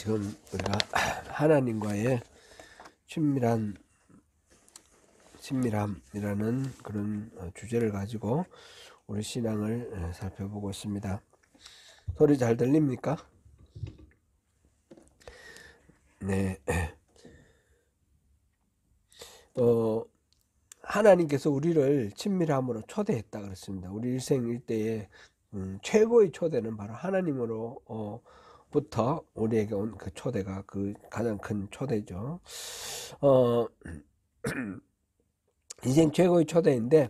지금 우리가 하나님과의 친밀함이라는 그런 주제를 가지고 우리 신앙을 살펴보고 있습니다. 소리 잘 들립니까? 네. 하나님께서 우리를 친밀함으로 초대했다 그랬습니다. 우리 일생 일대의 최고의 초대는 바로 하나님으로 부터 우리에게 온 그 초대가 그 가장 큰 초대죠. 인생 최고의 초대인데,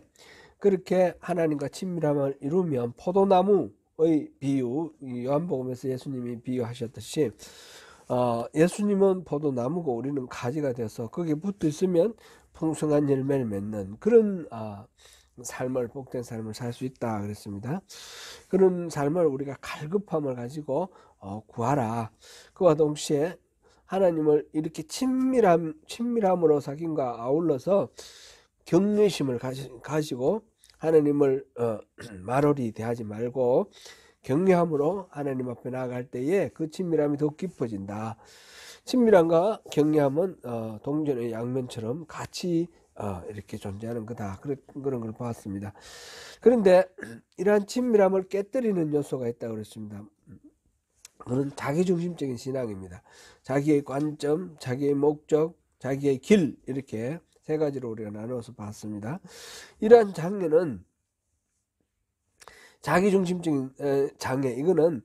그렇게 하나님과 친밀함을 이루면 포도나무의 비유, 요한복음에서 예수님이 비유하셨듯이 예수님은 포도나무고 우리는 가지가 돼서 거기에 붙어 있으면 풍성한 열매를 맺는 그런 복된 삶을 살 수 있다 그랬습니다. 그런 삶을 우리가 갈급함을 가지고 구하라. 그와 동시에 하나님을 이렇게 친밀함으로 사귐과 아울러서 경외심을 가지고 하나님을 말홀히 대하지 말고 경외함으로 하나님 앞에 나아갈 때에 그 친밀함이 더욱 깊어진다. 친밀함과 경외함은 동전의 양면처럼 같이 이렇게 존재하는 거다. 그런 걸 봤습니다. 그런데 이러한 친밀함을 깨뜨리는 요소가 있다고 그랬습니다. 그건 자기중심적인 신앙입니다. 자기의 관점, 자기의 목적, 자기의 길, 이렇게 세 가지로 우리가 나누어서 봤습니다. 이러한 장애는 자기중심적인 장애, 이거는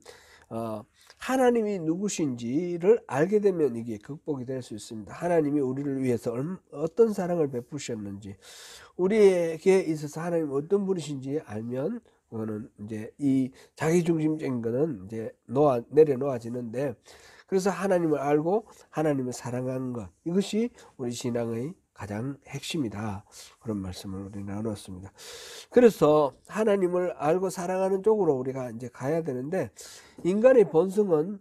하나님이 누구신지를 알게 되면 이게 극복이 될 수 있습니다. 하나님이 우리를 위해서 어떤 사랑을 베푸셨는지, 우리에게 있어서 하나님 어떤 분이신지 알면 그거는 이제 이 자기중심적인 거는 이제 내려놓아지는데, 그래서 하나님을 알고 하나님을 사랑하는 것, 이것이 우리 신앙의 가장 핵심이다. 그런 말씀을 우리 나눴습니다. 그래서 하나님을 알고 사랑하는 쪽으로 우리가 이제 가야 되는데, 인간의 본성은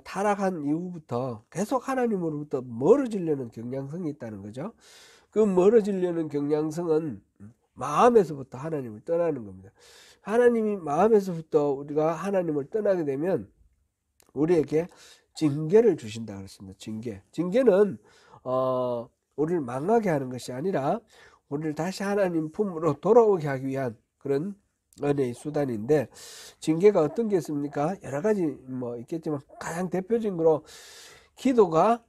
타락한 이후부터 계속 하나님으로부터 멀어지려는 경향성이 있다는 거죠. 그 멀어지려는 경향성은 마음에서부터 하나님을 떠나는 겁니다. 하나님이 마음에서부터 우리가 하나님을 떠나게 되면 우리에게 징계를 주신다 그랬습니다. 징계는 우리를 망하게 하는 것이 아니라 우리를 다시 하나님 품으로 돌아오게 하기 위한 그런 은혜의 수단인데, 징계가 어떤 게 있습니까? 여러 가지 뭐 있겠지만 가장 대표적인 거로 기도가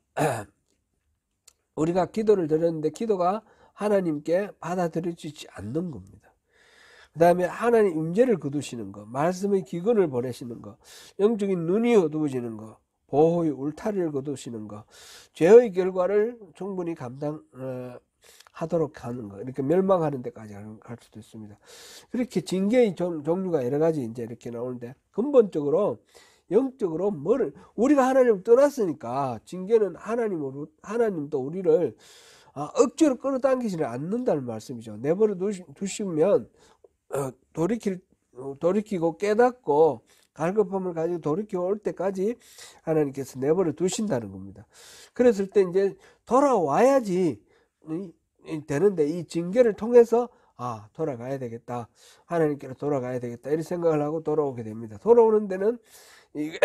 우리가 기도를 드렸는데 기도가 하나님께 받아들여지지 않는 겁니다. 그 다음에 하나님 임재를 거두시는 거, 말씀의 기근을 보내시는 거, 영적인 눈이 어두워지는 거, 보호의 울타리를 거두시는 거, 죄의 결과를 충분히 감당하도록 하는 거, 이렇게 멸망하는 데까지 갈 수도 있습니다. 그렇게 징계의 종류가 여러 가지 이제 이렇게 나오는데, 근본적으로 영적으로 우리가 하나님을 떠났으니까 징계는 하나님도 우리를 억지로 끌어당기지는 않는다는 말씀이죠. 내버려 두시면 돌이키고 깨닫고 갈급함을 가지고 돌이켜 올 때까지 하나님께서 내버려 두신다는 겁니다. 그랬을 때 이제 돌아와야지 되는데, 이 징계를 통해서 돌아가야 되겠다, 하나님께로 돌아가야 되겠다, 이런 생각을 하고 돌아오게 됩니다. 돌아오는 데는 이게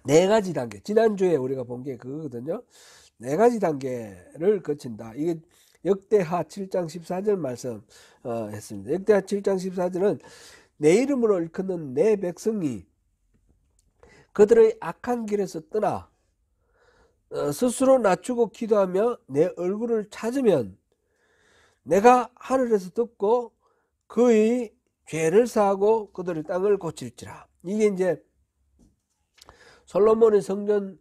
네 가지 단계, 지난주에 우리가 본 게 그거거든요. 네 가지 단계를 거친다. 이게 역대하 7장 14절 말씀 했습니다. 역대하 7장 14절은 내 이름으로 일컫는 내 백성이 그들의 악한 길에서 떠나 스스로 낮추고 기도하며 내 얼굴을 찾으면 내가 하늘에서 듣고 그의 죄를 사하고 그들의 땅을 고칠지라. 이게 이제 솔로몬의 성전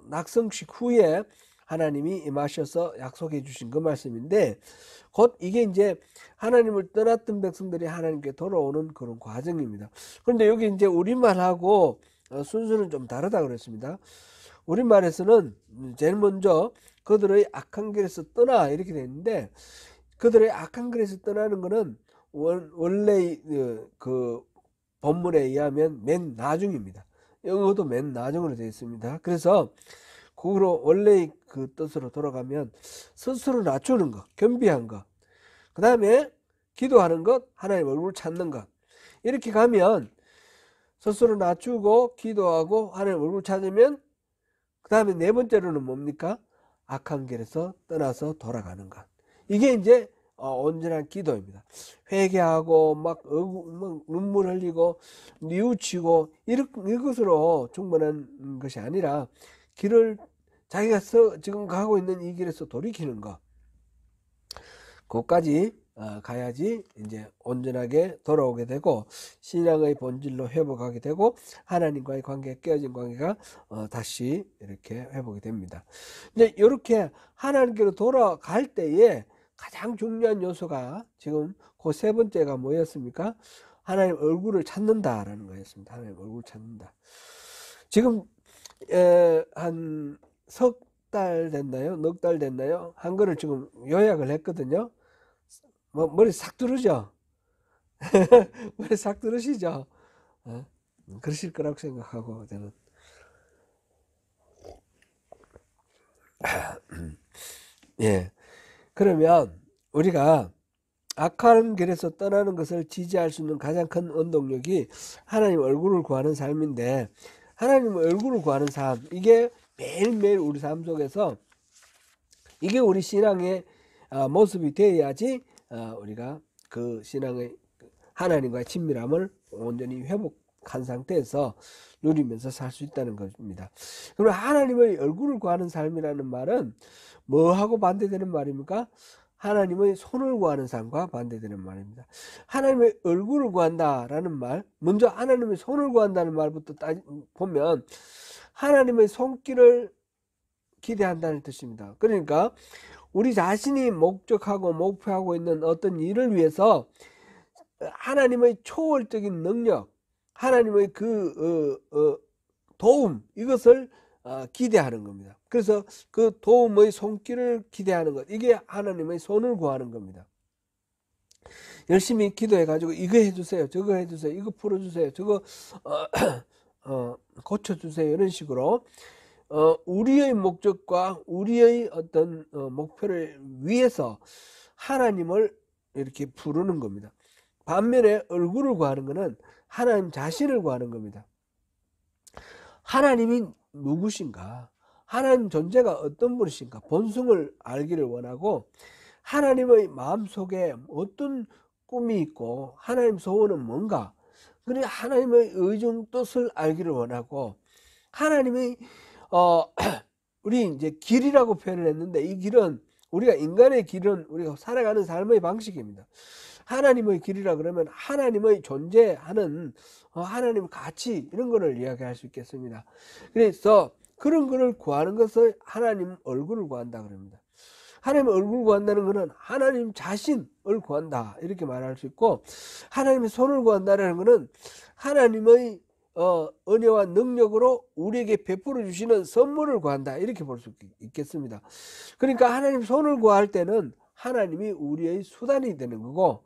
낙성식 후에 하나님이 임하셔서 약속해 주신 그 말씀인데, 곧 이게 이제 하나님을 떠났던 백성들이 하나님께 돌아오는 그런 과정입니다. 그런데 여기 이제 우리말하고 순서는 좀 다르다 그랬습니다. 우리말에서는 제일 먼저 그들의 악한 길에서 떠나, 이렇게 되어 있는데, 그들의 악한 길에서 떠나는 것은 원래 그 본문에 의하면 맨 나중입니다. 영어도 맨 나중으로 되어 있습니다. 그래서 그거로 원래의 그 뜻으로 돌아가면 스스로 낮추는 거, 겸비한 거, 그 다음에 기도하는 것, 하나님 얼굴을 찾는 것. 이렇게 가면 스스로 낮추고 기도하고 하나님 얼굴 찾으면 그 다음에 네 번째로는 뭡니까? 악한 길에서 떠나서 돌아가는 것. 이게 이제 온전한 기도입니다. 회개하고 막 눈물 흘리고 뉘우치고 이것으로 충분한 것이 아니라 길을 자기가 지금 가고 있는 이 길에서 돌이키는 것. 그것까지 가야지 이제 온전하게 돌아오게 되고 신앙의 본질로 회복하게 되고 하나님과의 깨어진 관계가 다시 이렇게 회복이 됩니다. 이제 이렇게 하나님께로 돌아갈 때에 가장 중요한 요소가 지금 그 세 번째가 뭐였습니까? 하나님 얼굴을 찾는다라는 거였습니다. 하나님 얼굴을 찾는다. 지금 한 석 달 됐나요? 넉 달 됐나요? 한글을 지금 요약을 했거든요. 머리 싹 들으죠? 머리 싹 들으시죠? 그러실 거라고 생각하고 저는. 예. 그러면 우리가 악한 길에서 떠나는 것을 지지할 수 있는 가장 큰 원동력이 하나님 얼굴을 구하는 삶인데, 하나님 얼굴을 구하는 삶, 이게 매일매일 우리 삶 속에서 이게 우리 신앙의 모습이 되어야지 우리가 그 신앙의 하나님과의 친밀함을 온전히 회복한 상태에서 누리면서 살 수 있다는 것입니다. 그럼 하나님의 얼굴을 구하는 삶이라는 말은 뭐하고 반대되는 말입니까? 하나님의 손을 구하는 삶과 반대되는 말입니다. 하나님의 얼굴을 구한다라는 말, 먼저 하나님의 손을 구한다는 말부터 보면 하나님의 손길을 기대한다는 뜻입니다. 그러니까 우리 자신이 목적하고 목표하고 있는 어떤 일을 위해서 하나님의 초월적인 능력, 하나님의 도움, 이것을 기대하는 겁니다. 그래서 그 도움의 손길을 기대하는 것, 이게 하나님의 손을 구하는 겁니다. 열심히 기도해가지고 이거 해주세요, 저거 해주세요, 이거 풀어주세요, 저거 고쳐주세요, 이런 식으로 우리의 목적과 우리의 어떤 목표를 위해서 하나님을 이렇게 부르는 겁니다. 반면에 얼굴을 구하는 것은 하나님 자신을 구하는 겁니다. 하나님이 누구신가? 하나님 존재가 어떤 분이신가? 본성을 알기를 원하고 하나님의 마음속에 어떤 꿈이 있고 하나님 소원은 뭔가? 그래 하나님의 의중 뜻을 알기를 원하고 하나님의 우리 이제 길이라고 표현을 했는데 이 길은 우리가 인간의 길은 우리가 살아가는 삶의 방식입니다. 하나님의 길이라 그러면 하나님의 존재하는 하나님 가치 이런 거를 이야기할 수 있겠습니다. 그래서 그런 거를 구하는 것을 하나님 얼굴을 구한다 그럽니다. 하나님 얼굴 구한다는 것은 하나님 자신을 구한다 이렇게 말할 수 있고, 하나님의 손을 구한다는 것은 하나님의 은혜와 능력으로 우리에게 베풀어 주시는 선물을 구한다 이렇게 볼 수 있겠습니다. 그러니까 하나님 손을 구할 때는 하나님이 우리의 수단이 되는 거고,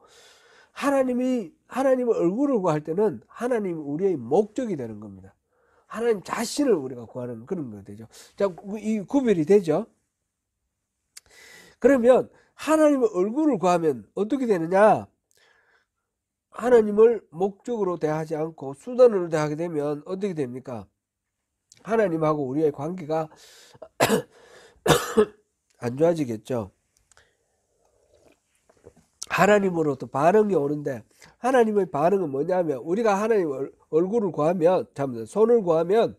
하나님의 얼굴을 구할 때는 하나님이 우리의 목적이 되는 겁니다. 하나님 자신을 우리가 구하는 그런 거 되죠. 자, 이 구별이 되죠. 그러면 하나님의 얼굴을 구하면 어떻게 되느냐? 하나님을 목적으로 대하지 않고 수단으로 대하게 되면 어떻게 됩니까? 하나님하고 우리의 관계가 안 좋아지겠죠. 하나님으로부터 반응이 오는데, 하나님의 반응은 뭐냐면 우리가 하나님 얼굴을 구하면, 손을 구하면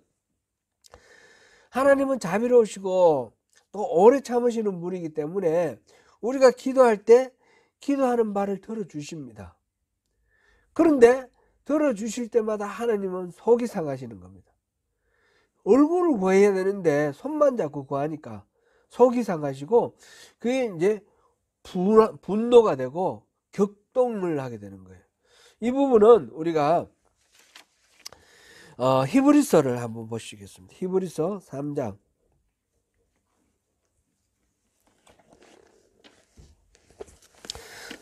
하나님은 자비로우시고 또 오래 참으시는 분이기 때문에 우리가 기도할 때 기도하는 말을 들어주십니다. 그런데 들어주실 때마다 하나님은 속이 상하시는 겁니다. 얼굴을 구해야 되는데 손만 잡고 구하니까 속이 상하시고 그게 이제 분노가 되고 격동을 하게 되는 거예요. 이 부분은 우리가 히브리서를 한번 보시겠습니다. 히브리서 3장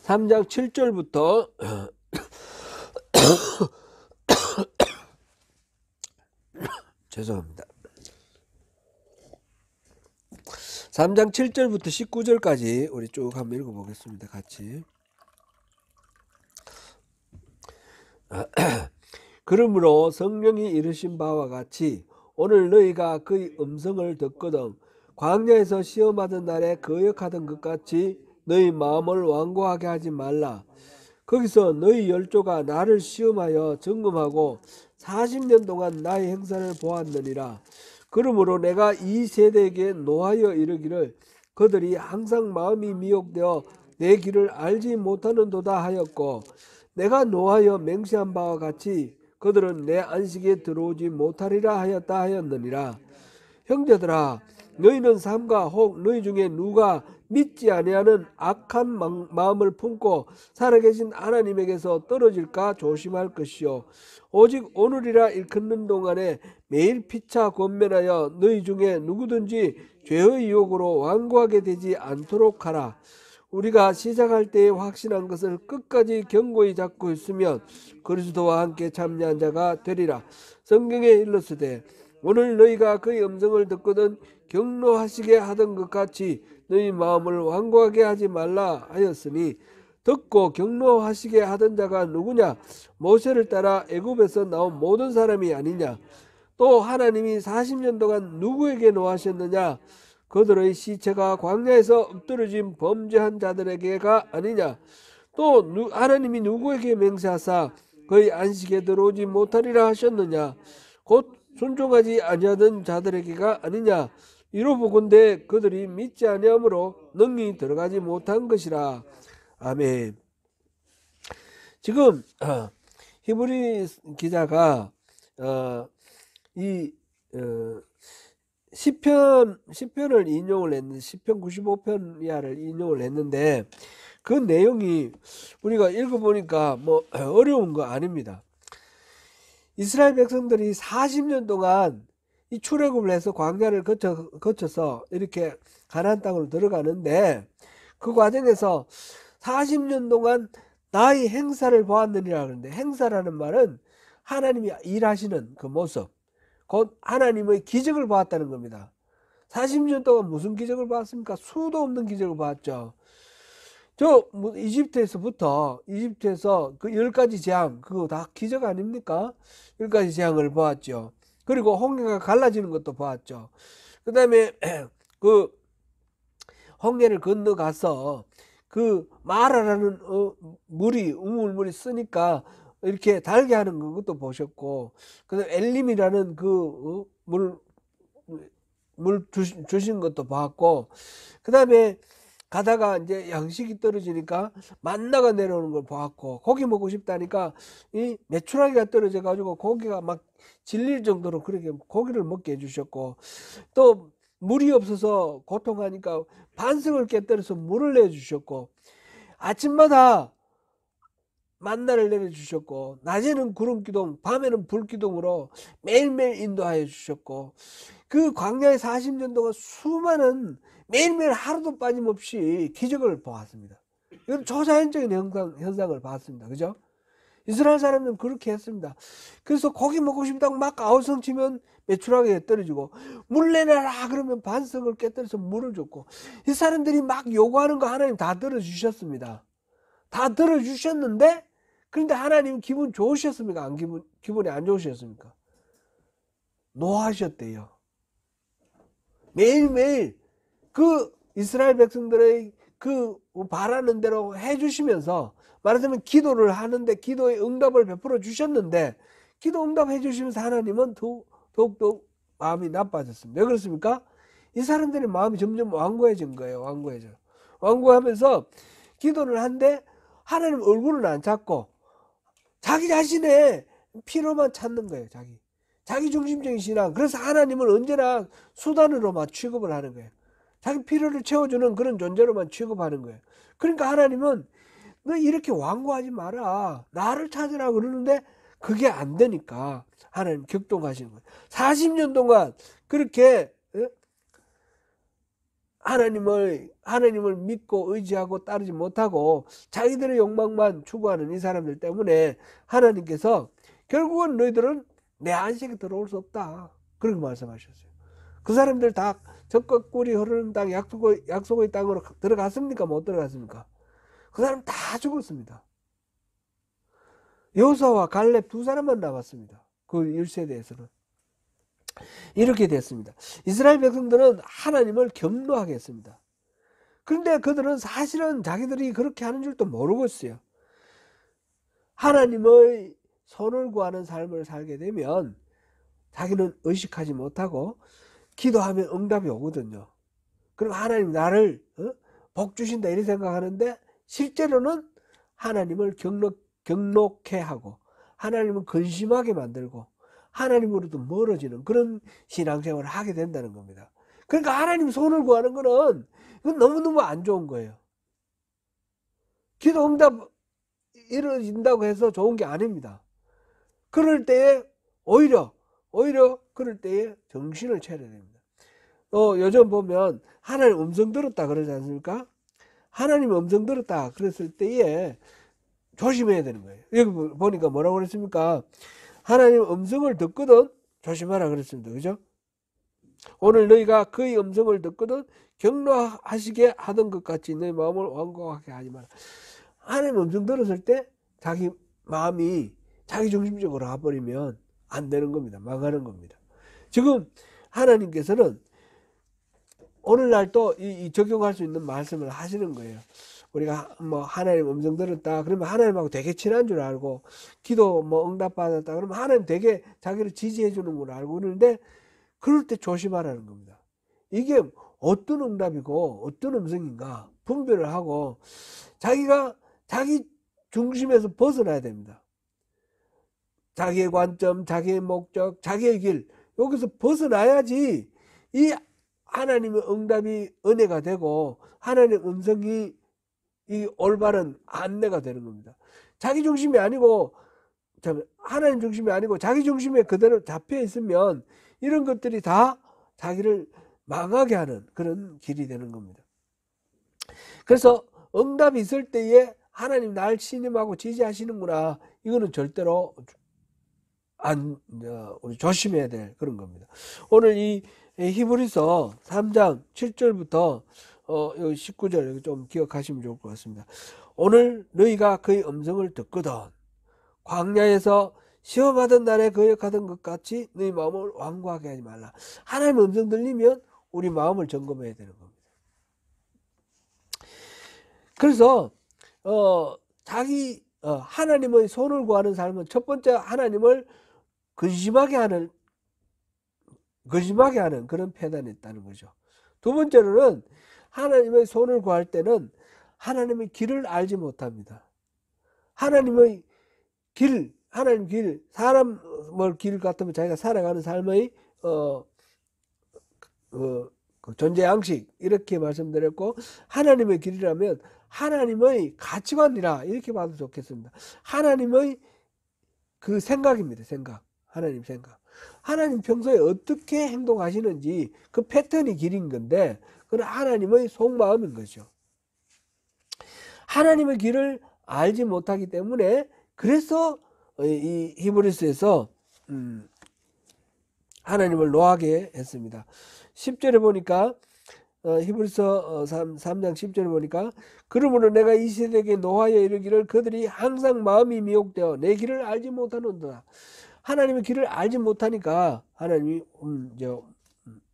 7절부터 죄송합니다. 3장 7절부터 19절까지 우리 쭉 한번 읽어보겠습니다. 같이. 그러므로 성령이 이르신 바와 같이 오늘 너희가 그의 음성을 듣거든 광야에서 시험하던 날에 거역하던 것 같이 너희 마음을 완고하게 하지 말라. 거기서 너희 열조가 나를 시험하여 점검하고 40년 동안 나의 행사를 보았느니라. 그러므로 내가 이 세대에게 노하여 이르기를 그들이 항상 마음이 미혹되어 내 길을 알지 못하는도다 하였고 내가 노하여 맹세한 바와 같이 그들은 내 안식에 들어오지 못하리라 하였다 하였느니라. 형제들아 너희는 삼가 혹 너희 중에 누가 믿지 아니하는 악한 마음을 품고 살아계신 하나님에게서 떨어질까 조심할 것이요 오직 오늘이라 일컫는 동안에 매일 피차 권면하여 너희 중에 누구든지 죄의 유혹으로 완고하게 되지 않도록 하라. 우리가 시작할 때에 확신한 것을 끝까지 견고히 잡고 있으면 그리스도와 함께 참여한 자가 되리라. 성경에 일렀으되 오늘 너희가 그의 음성을 듣거든 경노하시게 하던 것 같이 너희 마음을 완고하게 하지 말라 하였으니 듣고 경노하시게 하던 자가 누구냐? 모세를 따라 애굽에서 나온 모든 사람이 아니냐? 또 하나님이 40년 동안 누구에게 노하셨느냐? 그들의 시체가 광야에서 엎드러진 범죄한 자들에게가 아니냐? 또 하나님이 누구에게 맹세하사 그의 안식에 들어오지 못하리라 하셨느냐? 곧 순종하지 아니하던 자들에게가 아니냐? 이로 보건대 그들이 믿지 아니하므로 능히 들어가지 못한 것이라. 아멘. 지금 히브리 기자가 이 시편을 인용을 했는데 시편 95편 이하를 인용을 했는데 그 내용이 우리가 읽어보니까 뭐 어려운 거 아닙니다. 이스라엘 백성들이 40년 동안 이 출애굽을 해서 광야를 거쳐서 이렇게 가나안 땅으로 들어가는데 그 과정에서 40년 동안 나의 행사를 보았느니라 그러는데 행사라는 말은 하나님이 일하시는 그 모습 곧 하나님의 기적을 보았다는 겁니다. 40년 동안 무슨 기적을 보았습니까? 수도 없는 기적을 보았죠. 이집트에서 그 10가지 재앙 그거 다 기적 아닙니까? 10가지 재앙을 보았죠. 그리고 홍해가 갈라지는 것도 보았죠. 그 다음에 그 홍해를 건너가서 그 마라라는 우물물이 쓰니까 이렇게 달게 하는 것도 보셨고 그다음 엘림이라는 그 물 주신 것도 봤고 그 다음에 가다가 이제 양식이 떨어지니까 만나가 내려오는 걸 보았고 고기 먹고 싶다니까 이 메추라기가 떨어져 가지고 고기가 막 질릴 정도로 그렇게 고기를 먹게 해주셨고 또 물이 없어서 고통하니까 반석을 깨뜨려서 물을 내주셨고 아침마다 만나를 내려주셨고 낮에는 구름기둥 밤에는 불기둥으로 매일매일 인도하여 주셨고 그 광야의 40년 동안 수많은 매일매일 하루도 빠짐없이 기적을 보았습니다. 이건 초자연적인 현상을 봤습니다. 그죠? 이스라엘 사람들은 그렇게 했습니다. 그래서 고기 먹고 싶다고 막 아우성치면 메추라기가 떨어지고 물 내놔라 그러면 반석을 깨뜨려서 물을 줬고 이 사람들이 막 요구하는 거 하나님 다 들어주셨습니다. 다 들어주셨는데 그런데 하나님 기분 좋으셨습니까? 기분이 안 좋으셨습니까? 노하셨대요. 매일매일 그 이스라엘 백성들의 그 바라는 대로 해주시면서 말하자면 기도를 하는데 기도의 응답을 베풀어 주셨는데 기도 응답해 주시면서 하나님은 더욱더 마음이 나빠졌습니다. 왜 그렇습니까? 이 사람들의 마음이 점점 완고해진 거예요. 완고하면서 기도를 한데 하나님 얼굴은 안 찾고 자기 자신의 필요만 찾는 거예요. 자기 중심적인 신앙. 그래서 하나님을 언제나 수단으로만 취급을 하는 거예요. 자기 필요를 채워주는 그런 존재로만 취급하는 거예요. 그러니까 하나님은 너 이렇게 완고하지 마라. 나를 찾으라 그러는데 그게 안 되니까 하나님 격동하시는 거예요. 40년 동안 그렇게 하나님을 믿고 의지하고 따르지 못하고 자기들의 욕망만 추구하는 이 사람들 때문에 하나님께서 결국은 너희들은 내 안식에 들어올 수 없다. 그렇게 말씀하셨어요. 그 사람들 다 젖과 꿀이 흐르는 땅 약속의 땅으로 들어갔습니까? 못 들어갔습니까? 그 사람 다 죽었습니다. 여호수아와 갈렙 두 사람만 남았습니다. 그 1세대에서는. 이렇게 됐습니다. 이스라엘 백성들은 하나님을 경노하게 했습니다. 그런데 그들은 사실은 자기들이 그렇게 하는 줄도 모르고 있어요. 하나님의 손을 구하는 삶을 살게 되면 자기는 의식하지 못하고 기도하면 응답이 오거든요. 그럼 하나님 나를 복 주신다 이렇게 생각하는데 실제로는 하나님을 경록해 하고 하나님을 근심하게 만들고 하나님으로부터 멀어지는 그런 신앙생활을 하게 된다는 겁니다. 그러니까 하나님 손을 구하는 거는 이건 너무너무 안 좋은 거예요. 기도 응답 이루어진다고 해서 좋은 게 아닙니다. 그럴 때에 오히려 그럴 때에 정신을 차려야 됩니다. 요즘 보면 하나님 음성 들었다 그러지 않습니까? 하나님 음성 들었다 그랬을 때에 조심해야 되는 거예요. 여기 보니까 뭐라고 그랬습니까? 하나님 음성을 듣거든 조심하라 그랬습니다. 그죠? 오늘 너희가 그의 음성을 듣거든 경노하시게 하던 것 같이 너희 마음을 완고하게 하지 마라. 하나님 음성 들었을 때 자기 마음이 자기 중심적으로 가버리면 안 되는 겁니다. 망하는 겁니다. 지금 하나님께서는 오늘날 또 적용할 수 있는 말씀을 하시는 거예요. 우리가 뭐 하나님 음성 들었다 그러면 하나님하고 되게 친한 줄 알고 기도 뭐 응답 받았다 그러면 하나님 되게 자기를 지지해 주는 걸 알고 그러는데 그럴 때 조심하라는 겁니다. 이게 어떤 응답이고 어떤 음성인가 분별을 하고 자기가 자기 중심에서 벗어나야 됩니다. 자기의 관점, 자기의 목적, 자기의 길 여기서 벗어나야지 이 하나님의 응답이 은혜가 되고 하나님의 음성이 이 올바른 안내가 되는 겁니다. 자기 중심이 아니고 하나님 중심이 아니고 자기 중심에 그대로 잡혀 있으면 이런 것들이 다 자기를 망하게 하는 그런 길이 되는 겁니다. 그래서 응답이 있을 때에 하나님 날 신임하고 지지하시는구나 이거는 절대로 우리 조심해야 될 그런 겁니다. 오늘 이 히브리서 3장 7절부터 19절 좀 기억하시면 좋을 것 같습니다. 오늘 너희가 그의 음성을 듣거든 광야에서 시험하던 날에 거역하던 것 같이 너희 마음을 완고하게 하지 말라. 하나님의 음성 들리면 우리 마음을 점검해야 되는 겁니다. 그래서 하나님의 손을 구하는 삶은 첫 번째 하나님을 근심하게 하는 그런 패단이 있다는 거죠. 두 번째로는 하나님의 손을 구할 때는 하나님의 길을 알지 못합니다. 하나님 길, 사람의 길 같으면 자기가 살아가는 삶의 존재 양식 이렇게 말씀드렸고 하나님의 길이라면 하나님의 가치관이라 이렇게 봐도 좋겠습니다. 하나님의 그 생각입니다. 하나님 생각. 하나님 평소에 어떻게 행동하시는지 그 패턴이 길인 건데 그건 하나님의 속마음인 거죠. 하나님의 길을 알지 못하기 때문에 그래서 이 히브리서에서 하나님을 노하게 했습니다. 10절에 보니까 히브리서 3장 10절에 보니까 그러므로 내가 이 세대에게 노하여 이르기를 그들이 항상 마음이 미혹되어 내 길을 알지 못하는도다. 하나님의 길을 알지 못하니까 하나님이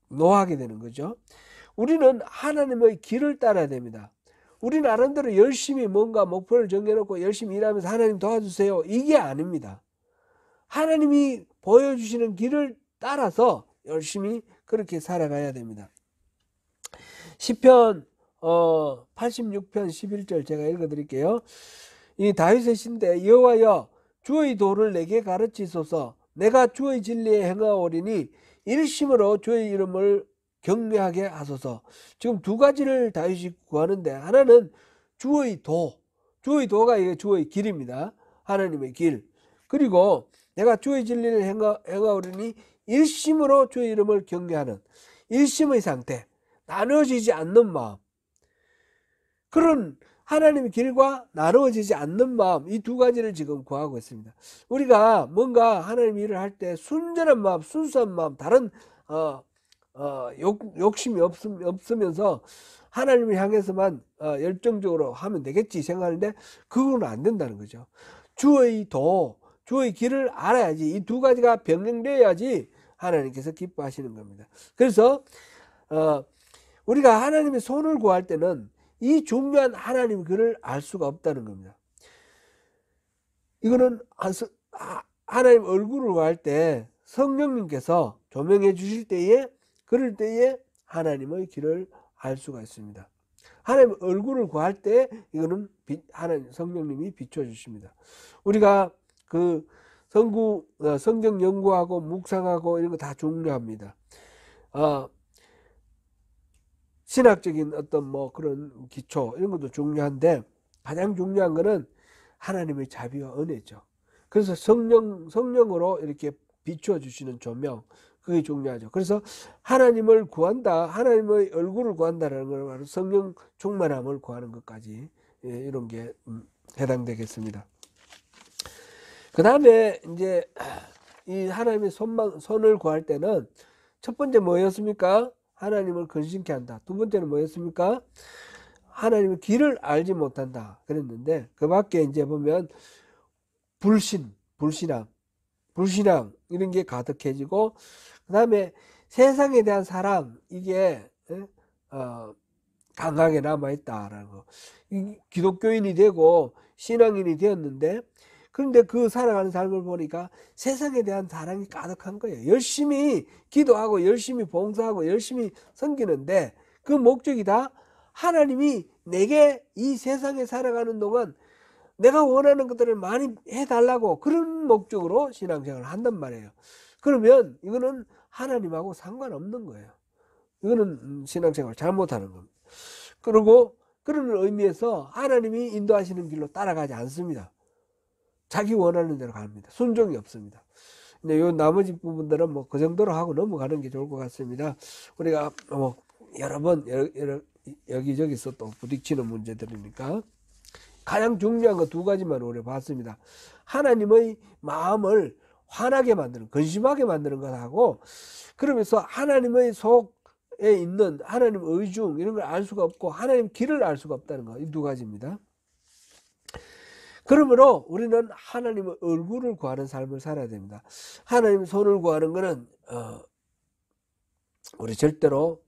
노하게 되는 거죠. 우리는 하나님의 길을 따라야 됩니다. 우리 나름대로 열심히 뭔가 목표를 정해놓고 열심히 일하면서 하나님 도와주세요 이게 아닙니다. 하나님이 보여주시는 길을 따라서 열심히 그렇게 살아가야 됩니다. 시편 86편 11절 제가 읽어드릴게요. 이 다윗의 시인데 여호와여 주의 도를 내게 가르치소서 내가 주의 진리에 행하오리니 일심으로 주의 이름을 경외하게 하소서. 지금 두 가지를 다윗이 구하는데 하나는 주의 도가 이게 주의 길입니다. 하나님의 길. 그리고 내가 주의 진리를 행하오리니 일심으로 주의 이름을 경외하는 일심의 상태, 나누어지지 않는 마음. 그런 하나님의 길과 나누어지지 않는 마음, 이 두 가지를 지금 구하고 있습니다. 우리가 뭔가 하나님 일을 할 때 순전한 마음, 순수한 마음, 다른 욕심이 없으면서 하나님을 향해서만 열정적으로 하면 되겠지 생각하는데 그건 안 된다는 거죠. 주의 길을 알아야지, 이 두 가지가 병행되어야지 하나님께서 기뻐하시는 겁니다. 그래서 우리가 하나님의 손을 구할 때는 이 중요한 하나님의 글을 알 수가 없다는 겁니다. 이거는 하나님 얼굴을 구할 때 성령님께서 조명해 주실 때에, 그럴 때에 하나님의 길을 알 수가 있습니다. 하나님 얼굴을 구할 때 이거는 하나님 성령님이 비춰 주십니다. 우리가 그 성경 연구하고 묵상하고 이런 거 다 중요합니다. 신학적인 어떤 뭐 그런 기초 이런 것도 중요한데, 가장 중요한 거는 하나님의 자비와 은혜죠. 그래서 성령으로 이렇게 비추어 주시는 조명, 그게 중요하죠. 그래서 하나님을 구한다, 하나님의 얼굴을 구한다라는 걸 바로 성령 충만함을 구하는 것까지, 이런 게 해당되겠습니다. 그 다음에 이제 이 하나님의 손을 구할 때는 첫 번째 뭐였습니까? 하나님을 근심케 한다. 두 번째는 뭐였습니까? 하나님의 길을 알지 못한다 그랬는데, 그 밖에 이제 보면 불신앙 이런 게 가득해지고, 그 다음에 세상에 대한 사랑, 이게 강하게 남아있다라는 거. 기독교인이 되고 신앙인이 되었는데, 그런데 그 살아가는 삶을 보니까 세상에 대한 사랑이 가득한 거예요. 열심히 기도하고 열심히 봉사하고 열심히 섬기는데, 그 목적이 다 하나님이 내게 이 세상에 살아가는 동안 내가 원하는 것들을 많이 해달라고, 그런 목적으로 신앙생활을 한단 말이에요. 그러면 이거는 하나님하고 상관없는 거예요. 이거는 신앙생활 잘못하는 겁니다. 그리고 그런 의미에서 하나님이 인도하시는 길로 따라가지 않습니다. 자기 원하는 대로 갑니다. 순종이 없습니다. 근데 요 나머지 부분들은 뭐 그 정도로 하고 넘어가는 게 좋을 것 같습니다. 우리가 여러 번 여기저기서 또 부딪히는 문제들이니까 가장 중요한 거 두 가지만 우리 봤습니다. 하나님의 마음을 환하게 만드는, 근심하게 만드는 것하고, 그러면서 하나님의 속에 있는 하나님 의중 이런 걸 알 수가 없고 하나님 길을 알 수가 없다는 거, 이 두 가지입니다. 그러므로 우리는 하나님의 얼굴을 구하는 삶을 살아야 됩니다. 하나님의 손을 구하는 것은 우리 절대로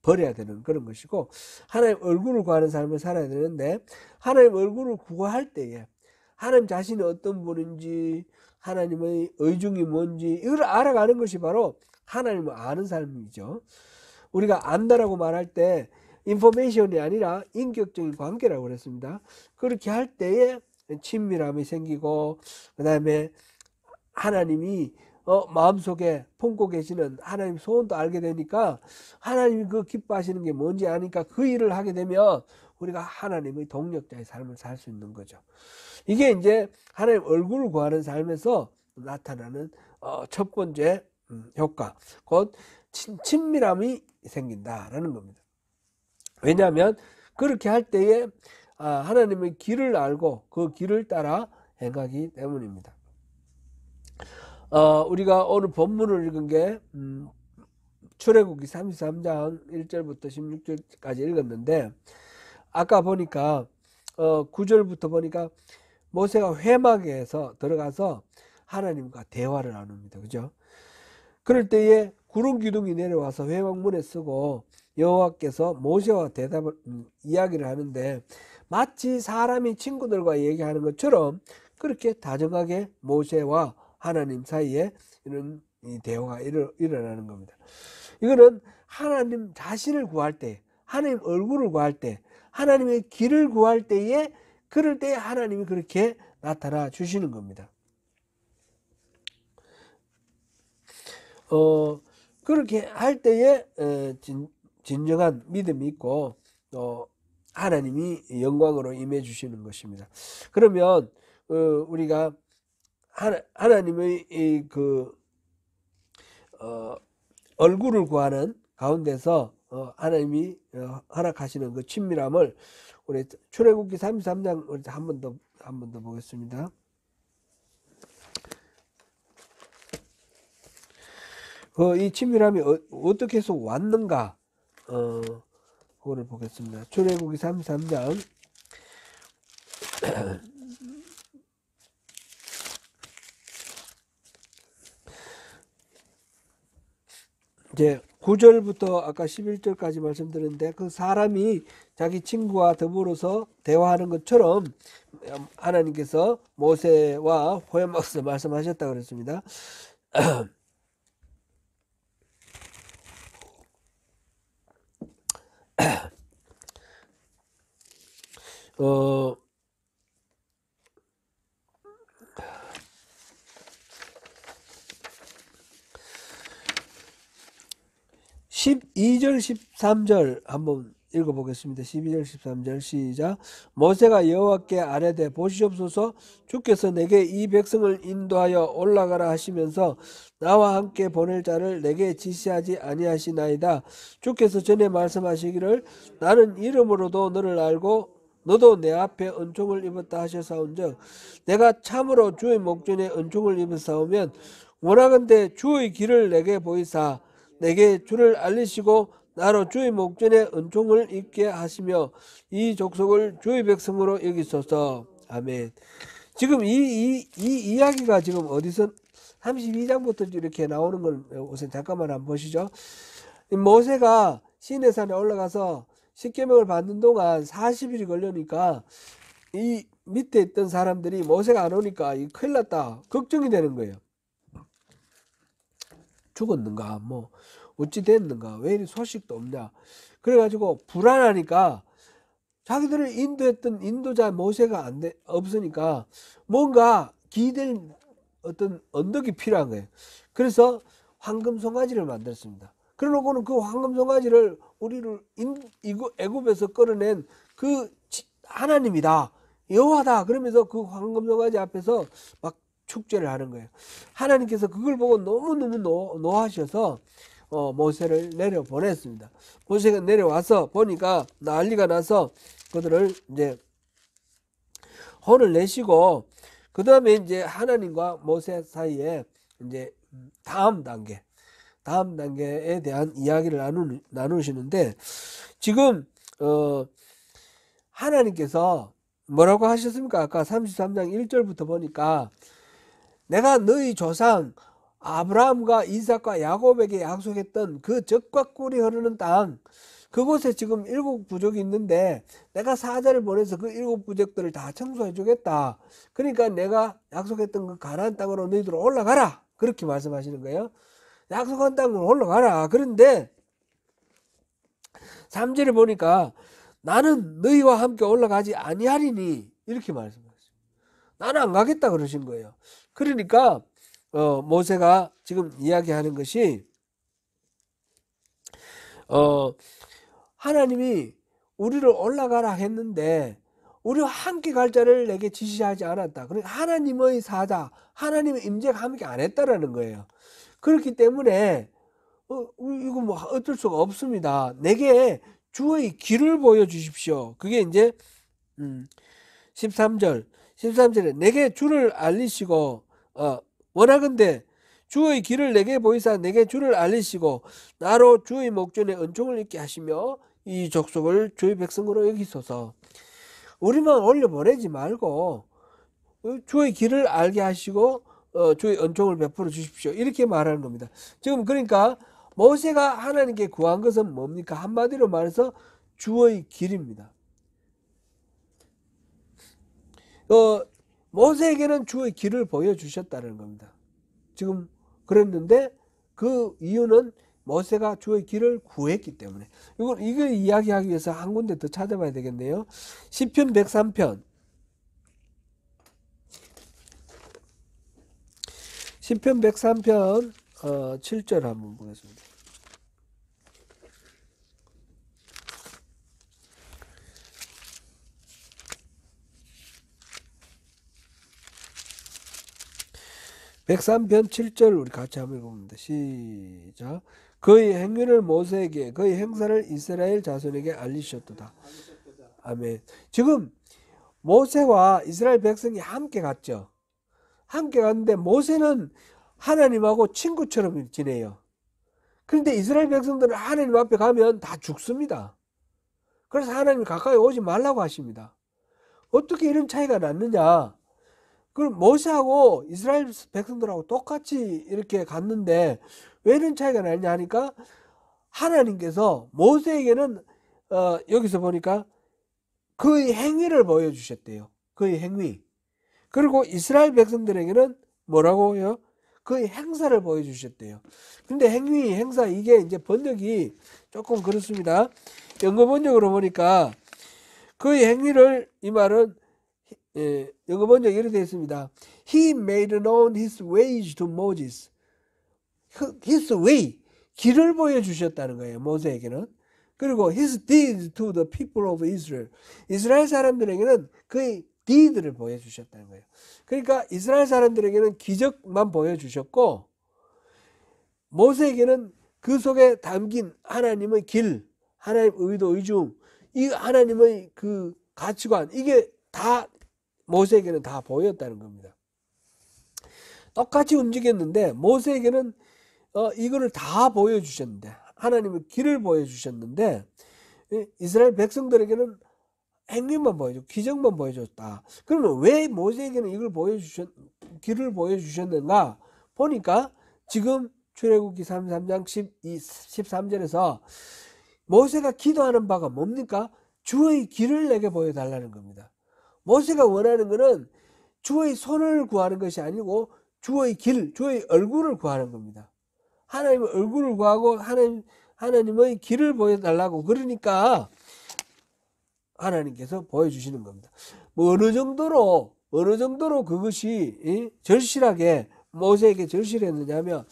버려야 되는 그런 것이고, 하나님 얼굴을 구하는 삶을 살아야 되는데, 하나님 얼굴을 구할 때에 하나님 자신이 어떤 분인지, 하나님의 의중이 뭔지 이걸 알아가는 것이 바로 하나님을 아는 삶이죠. 우리가 안다라고 말할 때 인포메이션이 아니라 인격적인 관계라고 그랬습니다. 그렇게 할 때에 친밀함이 생기고, 그 다음에 하나님이 마음속에 품고 계시는 하나님 소원도 알게 되니까, 하나님이 그 기뻐하시는 게 뭔지 아니까 그 일을 하게 되면 우리가 하나님의 동력자의 삶을 살 수 있는 거죠. 이게 이제 하나님 얼굴을 구하는 삶에서 나타나는 첫 번째 효과, 곧 친밀함이 생긴다라는 겁니다. 왜냐하면 그렇게 할 때에 하나님의 길을 알고 그 길을 따라 행하기 때문입니다. 우리가 오늘 본문을 읽은 게 출애굽기 33장 1절부터 16절까지 읽었는데, 아까 보니까 9절부터 보니까 모세가 회막에서 들어가서 하나님과 대화를 나눕니다. 그죠? 그럴 때에 구름 기둥이 내려와서 회막문에 서고 여호와께서 모세와 이야기를 하는데, 마치 사람이 친구들과 얘기하는 것처럼 그렇게 다정하게 모세와 하나님 사이에 이런 대화가 일어나는 겁니다. 이거는 하나님 자신을 구할 때, 하나님 얼굴을 구할 때, 하나님의 길을 구할 때에, 그럴 때 하나님이 그렇게 나타나 주시는 겁니다. 그렇게 할 때에 진정한 믿음이 있고 하나님이 영광으로 임해 주시는 것입니다. 그러면 우리가 하나님의 얼굴을 구하는 가운데서 하나님이 허락하시는 그 친밀함을 우리 출애굽기 33장 우리 한 번 더 보겠습니다. 이 친밀함이 어떻게 해서 왔는가, 그거를 보겠습니다. 출애굽기 33장 이제 9절부터 아까 11절까지 말씀드렸는데 그 사람이 자기 친구와 더불어서 대화하는 것처럼 하나님께서 모세와 호에마서 말씀하셨다 그랬습니다. 어, 12절 13절 한번 읽어보겠습니다. 12절 13절 시작. 모세가 여호와께 아뢰되 보시옵소서 주께서 내게 이 백성을 인도하여 올라가라 하시면서 나와 함께 보낼 자를 내게 지시하지 아니하시나이다. 주께서 전에 말씀하시기를 나는 이름으로도 너를 알고 너도 내 앞에 은총을 입었다 하셨사온즉 내가 참으로 주의 목전에 은총을 입었사오면 원하건대 주의 길을 내게 보이사 내게 주를 알리시고 나로 주의 목전에 은총을 입게 하시며 이 족속을 주의 백성으로 여기소서. 아멘. 지금 이 이야기가 지금 어디서 32장부터 이렇게 나오는 걸 우선 잠깐만 한번 보시죠. 모세가 시내산에 올라가서 십계명을 받는 동안 40일이 걸리니까 이 밑에 있던 사람들이 모세가 안 오니까 큰일 났다 걱정이 되는 거예요. 죽었는가 뭐 어찌 됐는가 왜 이리 소식도 없냐 그래가지고 불안하니까 자기들을 인도했던 인도자 모세가 없으니까 뭔가 기댈 어떤 언덕이 필요한 거예요. 그래서 황금 송아지를 만들었습니다. 그러고는 그 황금 송아지를 우리를 애굽에서 끌어낸 그 하나님이다 여호와다 그러면서 그 황금 송아지 앞에서 막 축제를 하는 거예요. 하나님께서 그걸 보고 너무너무 노하셔서 모세를 내려 보냈습니다. 모세가 내려와서 보니까 난리가 나서 그들을 이제 혼을 내시고 그 다음에 이제 하나님과 모세 사이에 이제 다음 단계에 대한 이야기를 나누시는데 지금 하나님께서 뭐라고 하셨습니까? 아까 33장 1절부터 보니까 내가 너희 조상 아브라함과 이삭과 야곱에게 약속했던 그 젖과 꿀이 흐르는 땅 그곳에 지금 7 부족이 있는데 내가 사자를 보내서 그 7 부족들을 다 청소해 주겠다. 그러니까 내가 약속했던 그 가나안 땅으로 너희들 올라가라. 그렇게 말씀하시는 거예요. 약속한 땅으로 올라가라. 그런데 3절에 보니까 나는 너희와 함께 올라가지 아니하리니 이렇게 말씀하셨어요. 나는 안 가겠다 그러신 거예요. 그러니까 모세가 지금 이야기하는 것이 하나님이 우리를 올라가라 했는데 우리와 함께 갈 자를 내게 지시하지 않았다. 그러니까 하나님의 사자, 하나님의 임재가 함께 안 했다라는 거예요. 그렇기 때문에 이거 뭐 어쩔 수가 없습니다. 내게 주의 길을 보여주십시오. 그게 이제 13절에 내게 주를 알리시고 원하건대 주의 길을 내게 보이사 내게 주를 알리시고 나로 주의 목전에 은총을 입게 하시며 이 족속을 주의 백성으로 여기소서. 우리만 올려보내지 말고 주의 길을 알게 하시고 주의 은총을 베풀어 주십시오. 이렇게 말하는 겁니다. 지금 그러니까 모세가 하나님께 구한 것은 뭡니까? 한마디로 말해서 주의 길입니다. 모세에게는 주의 길을 보여주셨다는 겁니다. 지금 그랬는데 그 이유는 모세가 주의 길을 구했기 때문에. 이걸 이야기하기 위해서 한 군데 더 찾아봐야 되겠네요. 시편 103편. 시편 103편 7절 한번 보겠습니다. (103편) 7절 우리 같이 한번 읽어봅니다. 시작. 그의 행위를 모세에게 그의 행사를 이스라엘 자손에게 알리셨도다. 아멘. 지금 모세와 이스라엘 백성이 함께 갔죠. 함께 갔는데 모세는 하나님하고 친구처럼 지내요. 그런데 이스라엘 백성들은 하나님 앞에 가면 다 죽습니다. 그래서 하나님이 가까이 오지 말라고 하십니다. 어떻게 이런 차이가 났느냐? 그럼 모세하고 이스라엘 백성들하고 똑같이 이렇게 갔는데 왜 이런 차이가 나냐 하니까 하나님께서 모세에게는 여기서 보니까 그의 행위를 보여주셨대요. 그의 행위. 그리고 이스라엘 백성들에게는 뭐라고요? 그의 행사를 보여주셨대요. 근데 행위, 행사 이게 이제 번역이 조금 그렇습니다. 영어 번역으로 보니까 그의 행위를 이 말은 영어 번역 이렇게 되어 있습니다. He made known his ways to Moses. His way, 길을 보여주셨다는 거예요. 모세에게는. 그리고 his deeds to the people of Israel. 이스라엘 사람들에게는 그의 deed를 보여주셨다는 거예요. 그러니까 이스라엘 사람들에게는 기적만 보여주셨고 모세에게는 그 속에 담긴 하나님의 길, 하나님의 의도, 의중, 이 하나님의 그 가치관, 이게 다 모세에게는 다 보였다는 겁니다. 똑같이 움직였는데 모세에게는 이거를 다 보여주셨는데, 하나님의 길을 보여주셨는데 이스라엘 백성들에게는 행위만 보여줬고 기적만 보여줬다. 그러면 왜 모세에게는 이걸 길을 보여주셨는가 보니까 지금 출애굽기 33장 13절에서 모세가 기도하는 바가 뭡니까? 주의 길을 내게 보여달라는 겁니다. 모세가 원하는 것은 주의 손을 구하는 것이 아니고 주의 길, 주의 얼굴을 구하는 겁니다. 하나님의 얼굴을 구하고 하나님의 길을 보여달라고. 그러니까 하나님께서 보여주시는 겁니다. 뭐 어느 정도로 그것이 절실하게 모세에게 절실했느냐면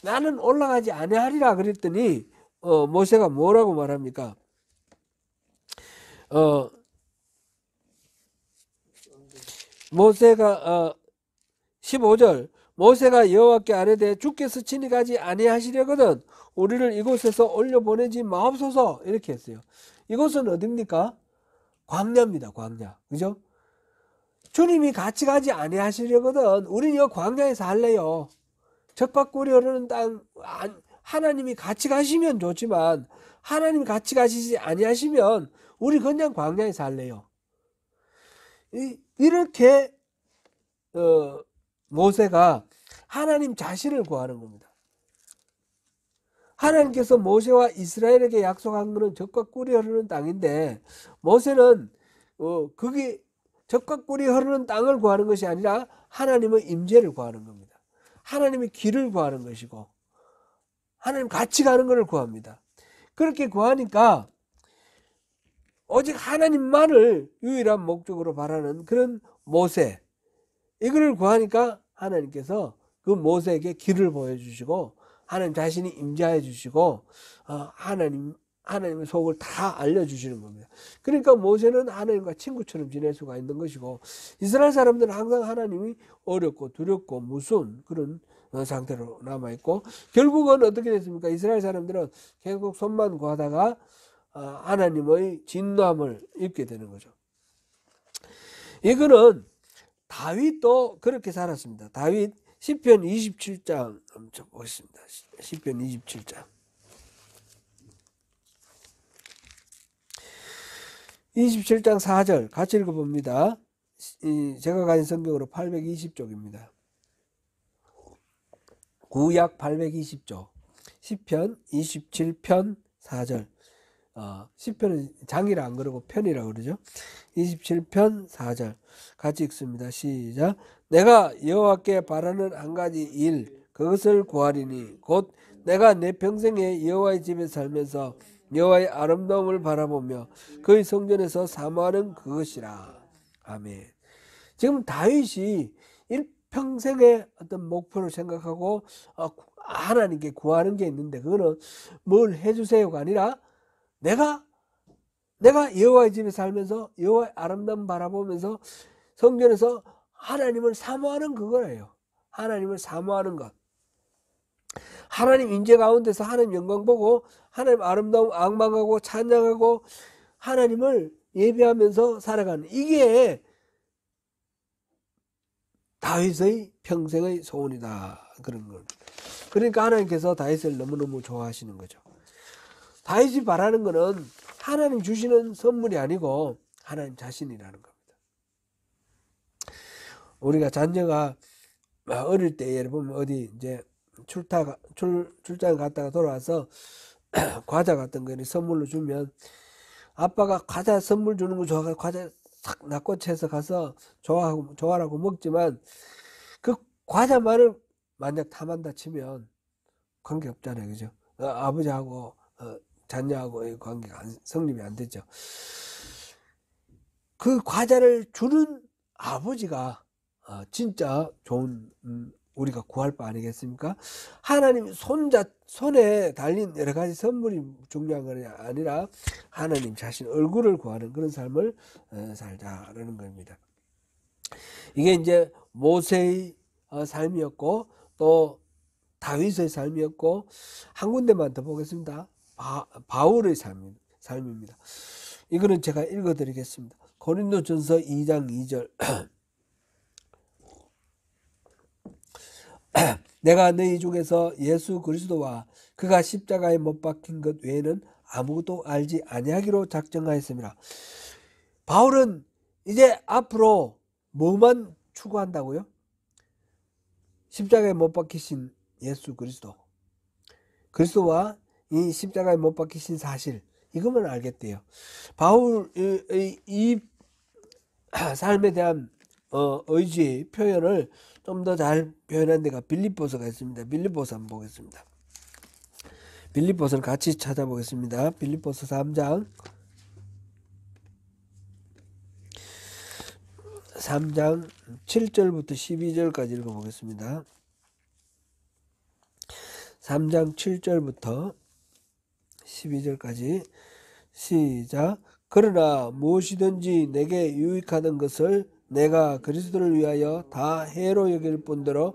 나는 올라가지 아니하리라 그랬더니 모세가 뭐라고 말합니까? 15절 모세가 여호와께 아뢰되 주께서 친히 가지 아니하시려거든 우리를 이곳에서 올려보내지 마옵소서 이렇게 했어요. 이곳은 어딥니까? 광야입니다. 광야. 그죠? 주님이 같이 가지 아니하시려거든 우리는 이 광야에서 할래요. 젖과 꿀이 흐르는 땅, 하나님이 같이 가시면 좋지만 하나님이 같이 가시지 아니하시면 우리 그냥 광야에서 할래요. 이렇게 모세가 하나님 자신을 구하는 겁니다. 하나님께서 모세와 이스라엘에게 약속한 것은 젖과 꿀이 흐르는 땅인데 모세는 그게 젖과 꿀이 흐르는 땅을 구하는 것이 아니라 하나님의 임재를 구하는 겁니다. 하나님의 길을 구하는 것이고 하나님 같이 가는 것을 구합니다. 그렇게 구하니까 오직 하나님만을 유일한 목적으로 바라는 그런 모세, 이거를 구하니까 하나님께서 그 모세에게 길을 보여주시고 하나님 자신이 임재해 주시고 하나님의 속을 다 알려주시는 겁니다. 그러니까 모세는 하나님과 친구처럼 지낼 수가 있는 것이고 이스라엘 사람들은 항상 하나님이 어렵고 두렵고 무서운 그런 상태로 남아있고 결국은 어떻게 됐습니까? 이스라엘 사람들은 계속 손만 구하다가 하나님의 진노함을 입게 되는 거죠. 이거는 다윗도 그렇게 살았습니다. 다윗 시편 27장 한번 보겠습니다. 시편 27장 27장 4절 같이 읽어봅니다. 제가 가진 성경으로 820쪽입니다. 구약 820쪽 시편 27편 4절 시편은 장이라 안 그러고 편이라 그러죠. 27편 4절 같이 읽습니다. 시작. 내가 여호와께 바라는 한 가지 일 그것을 구하리니 곧 내가 내 평생에 여호와의 집에 살면서 여호와의 아름다움을 바라보며 그의 성전에서 사모하는 그것이라. 아멘. 지금 다윗이 일평생의 어떤 목표를 생각하고 하나님께 구하는 게 있는데 그거는 뭘 해주세요가 아니라 내가 여호와의 집에 살면서 여호와의 아름다움 바라보면서 성전에서 하나님을 사모하는 그거예요. 하나님을 사모하는 것. 하나님 임재 가운데서 하나님 영광 보고 하나님 아름다움 앙망하고 찬양하고 하나님을 예배하면서 살아가는 이게 다윗의 평생의 소원이다. 그런 걸. 그러니까 하나님께서 다윗을 너무너무 좋아하시는 거죠. 다윗이 바라는 것은 하나님 주시는 선물이 아니고 하나님 자신이라는 겁니다. 우리가 자녀가 어릴 때 예를 보면 어디 이제 출장 갔다가 돌아와서 과자 같은 거 선물로 주면 아빠가 과자 선물 주는 거 좋아하고 과자 싹 낚고채서 가서 좋아라고 먹지만 그 과자만을 만약 탐한다 치면 관계 없잖아요. 그죠? 아버지하고 자녀하고의 관계가 성립이 안 되죠. 그 과자를 주는 아버지가 진짜 좋은 우리가 구할 바 아니겠습니까? 하나님 손에 달린 여러 가지 선물이 중요한 것이 아니라 하나님 자신 얼굴을 구하는 그런 삶을 살자라는 겁니다. 이게 이제 모세의 삶이었고 또 다윗의 삶이었고 한 군데만 더 보겠습니다. 바울의 삶입니다. 이거는 제가 읽어드리겠습니다. 고린도전서 2장 2절 내가 너희 중에서 예수 그리스도와 그가 십자가에 못 박힌 것 외에는 아무것도 알지 아니하기로 작정하였습니다. 바울은 이제 앞으로 뭐만 추구한다고요? 십자가에 못 박히신 예수 그리스도와 이 십자가에 못 박히신 사실 이것만 알겠대요. 바울의 이 삶에 대한 의지 표현을 좀 더 잘 표현한 데가 빌립보서가 있습니다. 빌립보서 한번 보겠습니다. 빌립보서를 같이 찾아보겠습니다. 빌립보서 3장 7절부터 12절까지 읽어보겠습니다. 3장 7절부터 12절까지 시작. 그러나 무엇이든지 내게 유익하던 것을 내가 그리스도를 위하여 다 해로 여길 뿐더러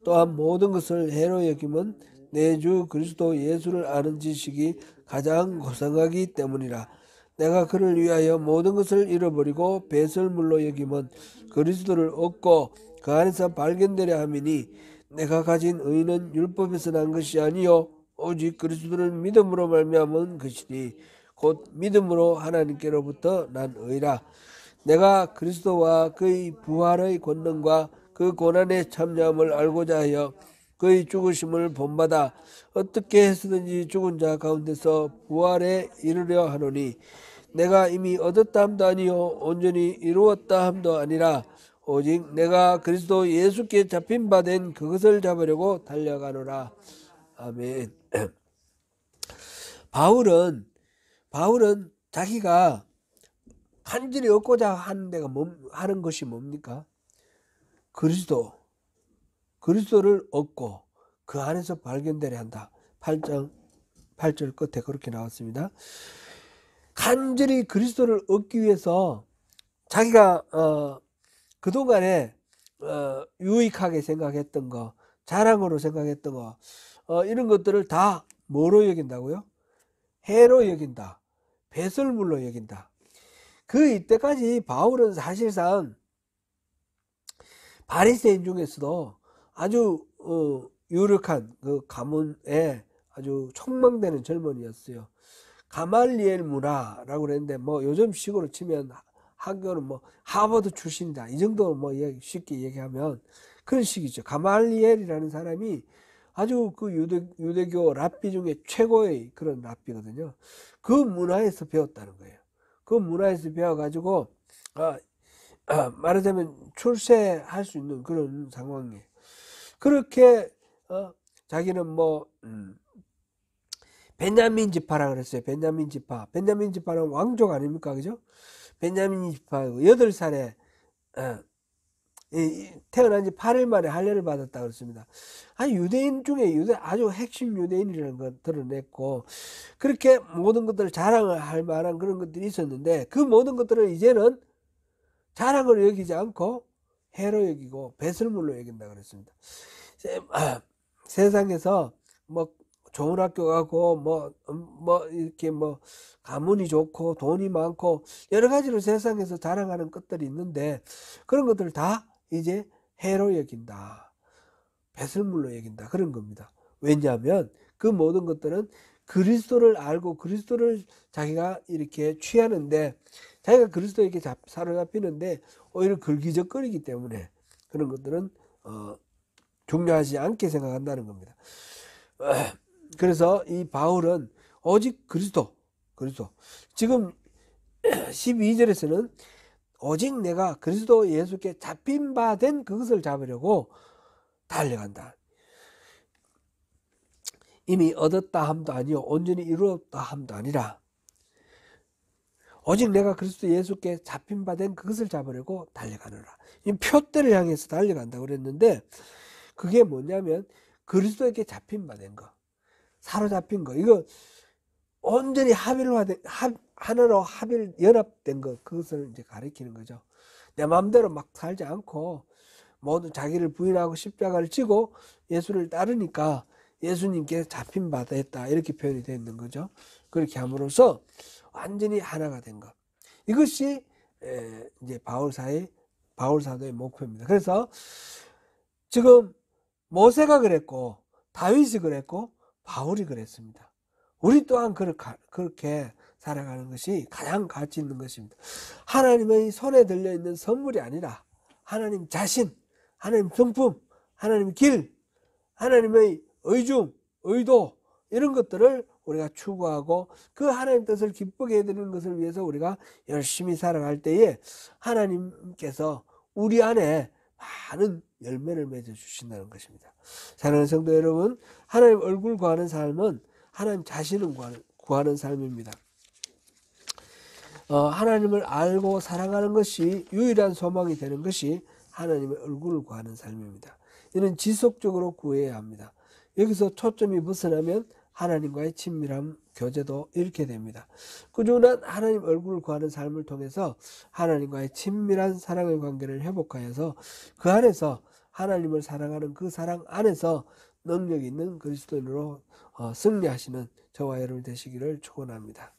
또한 모든 것을 해로 여김은 내 주 그리스도 예수를 아는 지식이 가장 고상하기 때문이라. 내가 그를 위하여 모든 것을 잃어버리고 배설물로 여김은 그리스도를 얻고 그 안에서 발견되려 함이니 내가 가진 의는 율법에서 난 것이 아니요 오직 그리스도를 믿음으로 말미암은 것이니 곧 믿음으로 하나님께로부터 난 의라. 내가 그리스도와 그의 부활의 권능과 그 고난에 참여함을 알고자 하여 그의 죽으심을 본받아 어떻게 해서든지 죽은 자 가운데서 부활에 이르려 하노니 내가 이미 얻었다 함도 아니요 온전히 이루었다 함도 아니라 오직 내가 그리스도 예수께 잡힌 바 된 그것을 잡으려고 달려가노라. 아멘. 바울은 자기가 간절히 얻고자 하는 데가 하는 것이 뭡니까? 그리스도를 얻고 그 안에서 발견되려 한다. 8절 끝에 그렇게 나왔습니다. 간절히 그리스도를 얻기 위해서 자기가 그동안에 유익하게 생각했던 거, 자랑으로 생각했던 거 이런 것들을 다 뭐로 여긴다고요? 해로 여긴다. 배설물로 여긴다. 이때까지 바울은 사실상 바리새인 중에서도 아주 유력한 그 가문에 아주 촉망되는 젊은이였어요. 가말리엘 문화라고 그랬는데 뭐 요즘 식으로 치면 학교는 뭐 하버드 출신이다 이 정도 뭐 쉽게 얘기하면 그런 식이죠. 가말리엘이라는 사람이 아주 그 유대교 랍비 중에 최고의 그런 랍비거든요. 그 문화에서 배웠다는 거예요. 그 문화에서 배워가지고 말하자면 출세할 수 있는 그런 상황이에요. 그렇게 자기는 뭐 베냐민 지파라 그랬어요. 베냐민 지파는 왕족 아닙니까, 그죠? 베냐민 지파 8살에 태어난 지 8일 만에 할례를 받았다 그랬습니다. 유대인 중에 아주 핵심 유대인이라는 걸 드러냈고 그렇게 모든 것들을 자랑을 할 만한 그런 것들이 있었는데 그 모든 것들을 이제는 자랑으로 여기지 않고 해로 여기고 배설물로 여긴다 그랬습니다. 세상에서 뭐 좋은 학교 가고 뭐 이렇게 뭐 가문이 좋고 돈이 많고 여러 가지로 세상에서 자랑하는 것들이 있는데 그런 것들을 다 이제 해로 여긴다. 배설물로 여긴다. 그런 겁니다. 왜냐하면 그 모든 것들은 그리스도를 알고 그리스도를 자기가 이렇게 취하는데 자기가 그리스도에게 사로잡히는데 오히려 걸기적거리기 때문에 그런 것들은 중요하지 않게 생각한다는 겁니다. 그래서 이 바울은 오직 그리스도 지금 12절에서는 오직 내가 그리스도 예수께 잡힌 바 된 그것을 잡으려고 달려간다. 이미 얻었다 함도 아니요 온전히 이루었다 함도 아니라 오직 내가 그리스도 예수께 잡힌 바 된 그것을 잡으려고 달려가느라. 이 표대를 향해서 달려간다고 그랬는데 그게 뭐냐면 그리스도에게 잡힌 바 된 거, 사로잡힌 거, 이거 온전히 하나로 연합된 거, 그것을 이제 가리키는 거죠. 내 마음대로 막 살지 않고 모두 자기를 부인하고 십자가를 지고 예수를 따르니까 예수님께 잡힌 바 됐다, 이렇게 표현이 되어 있는 거죠. 그렇게 함으로써 완전히 하나가 된 것. 이것이 이제 바울 사도의 목표입니다. 그래서 지금 모세가 그랬고 다윗이 그랬고 바울이 그랬습니다. 우리 또한 그렇게 살아가는 것이 가장 가치 있는 것입니다. 하나님의 손에 들려있는 선물이 아니라 하나님 자신, 하나님 성품, 하나님의 길, 하나님의 의중, 의도, 이런 것들을 우리가 추구하고 그 하나님 뜻을 기쁘게 해드리는 것을 위해서 우리가 열심히 살아갈 때에 하나님께서 우리 안에 많은 열매를 맺어주신다는 것입니다. 사랑하는 성도 여러분, 하나님 얼굴 구하는 삶은 하나님 자신을 구하는 삶입니다. 하나님을 알고 사랑하는 것이 유일한 소망이 되는 것이 하나님의 얼굴을 구하는 삶입니다. 이는 지속적으로 구해야 합니다. 여기서 초점이 벗어나면 하나님과의 친밀한 교제도 잃게 됩니다. 꾸준한 하나님 얼굴을 구하는 삶을 통해서 하나님과의 친밀한 사랑의 관계를 회복하여서 그 안에서 하나님을 사랑하는 그 사랑 안에서 능력 있는 그리스도인으로 승리하시는 저와 여러분 되시기를 축원합니다.